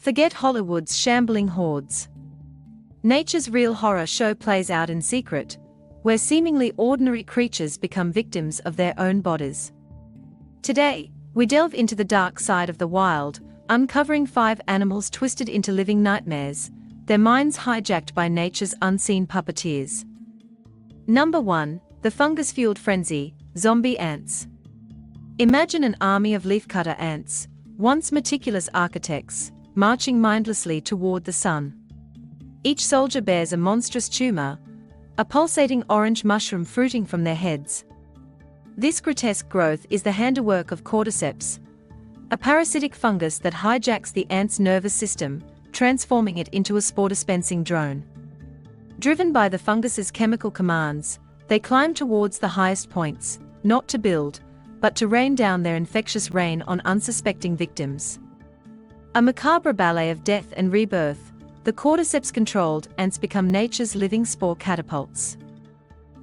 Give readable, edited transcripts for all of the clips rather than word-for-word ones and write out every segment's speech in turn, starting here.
Forget Hollywood's shambling hordes. Nature's real horror show plays out in secret, where seemingly ordinary creatures become victims of their own bodies. Today, we delve into the dark side of the wild, uncovering 5 animals twisted into living nightmares, their minds hijacked by nature's unseen puppeteers. Number 1. The fungus-fueled frenzy, zombie ants. Imagine an army of leafcutter ants, once meticulous architects, marching mindlessly toward the sun. Each soldier bears a monstrous tumor, a pulsating orange mushroom fruiting from their heads. This grotesque growth is the handiwork of Cordyceps, a parasitic fungus that hijacks the ant's nervous system, transforming it into a spore-dispensing drone. Driven by the fungus's chemical commands, they climb towards the highest points, not to build, but to rain down their infectious rain on unsuspecting victims. A macabre ballet of death and rebirth, the Cordyceps-controlled ants become nature's living spore catapults.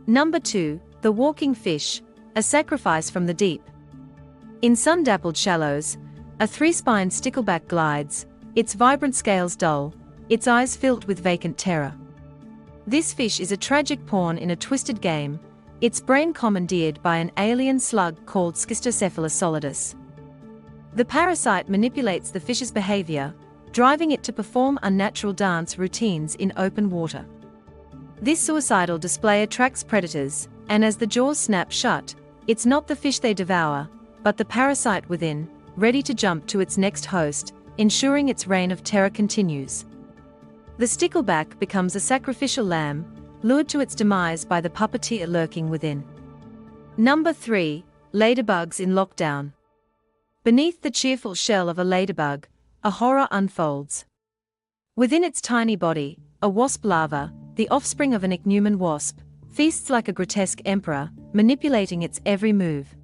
Number 2. The walking fish, a sacrifice from the deep. In sun-dappled shallows, a 3-spined stickleback glides, its vibrant scales dull, its eyes filled with vacant terror. This fish is a tragic pawn in a twisted game, its brain commandeered by an alien slug called Schistocephalus solidus. The parasite manipulates the fish's behavior, driving it to perform unnatural dance routines in open water. This suicidal display attracts predators, and as the jaws snap shut, it's not the fish they devour, but the parasite within, ready to jump to its next host, ensuring its reign of terror continues. The stickleback becomes a sacrificial lamb, lured to its demise by the puppeteer lurking within. Number 3. Ladybugs in lockdown. Beneath the cheerful shell of a ladybug, a horror unfolds. Within its tiny body, a wasp larva, the offspring of an ichneumon wasp, feasts like a grotesque emperor, manipulating its every move.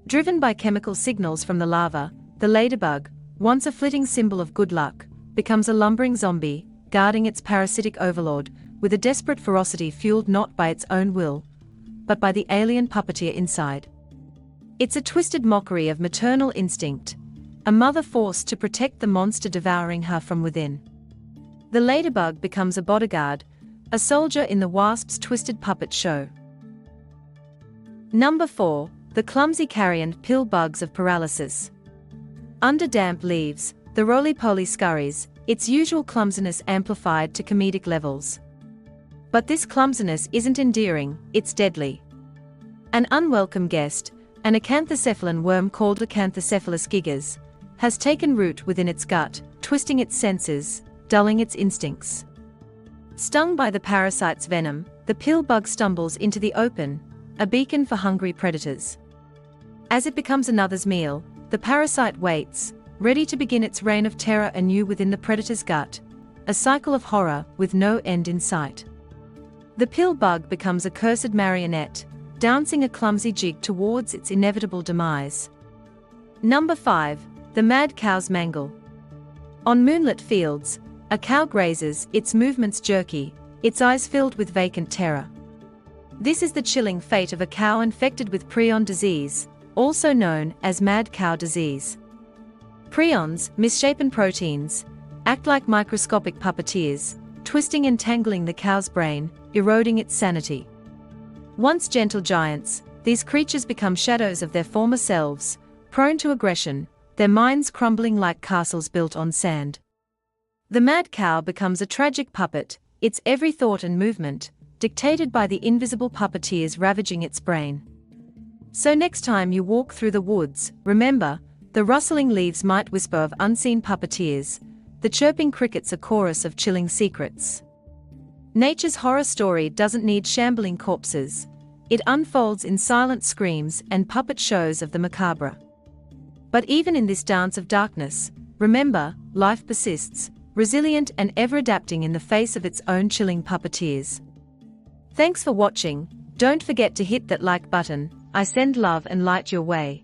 Driven by chemical signals from the larva, the ladybug, once a flitting symbol of good luck, becomes a lumbering zombie, guarding its parasitic overlord, with a desperate ferocity fueled not by its own will, but by the alien puppeteer inside. It's a twisted mockery of maternal instinct, a mother forced to protect the monster devouring her from within. The ladybug becomes a bodyguard, a soldier in the wasp's twisted puppet show. Number 4. The clumsy carrion pill bugs of paralysis. Under damp leaves, the roly-poly scurries, its usual clumsiness amplified to comedic levels. But this clumsiness isn't endearing, it's deadly. An unwelcome guest, an Acanthocephalan worm called Acanthocephalus gigas, has taken root within its gut, twisting its senses, dulling its instincts. Stung by the parasite's venom, the pill bug stumbles into the open, a beacon for hungry predators. As it becomes another's meal, the parasite waits, ready to begin its reign of terror anew within the predator's gut, a cycle of horror with no end in sight. The pill bug becomes a cursed marionette, dancing a clumsy jig towards its inevitable demise. Number 5. The mad cow's mangle. On moonlit fields, a cow grazes, its movements jerky, its eyes filled with vacant terror. This is the chilling fate of a cow infected with prion disease, also known as mad cow disease. Prions, misshapen proteins, act like microscopic puppeteers, twisting and tangling the cow's brain, eroding its sanity. Once gentle giants, these creatures become shadows of their former selves, prone to aggression, their minds crumbling like castles built on sand. The mad cow becomes a tragic puppet, its every thought and movement, dictated by the invisible puppeteers ravaging its brain. So next time you walk through the woods, remember, the rustling leaves might whisper of unseen puppeteers, the chirping crickets a chorus of chilling secrets. Nature's horror story doesn't need shambling corpses, it unfolds in silent screams and puppet shows of the macabre. But even in this dance of darkness, remember, life persists, resilient and ever-adapting in the face of its own chilling puppeteers. Thanks for watching, don't forget to hit that like button, I send love and light your way.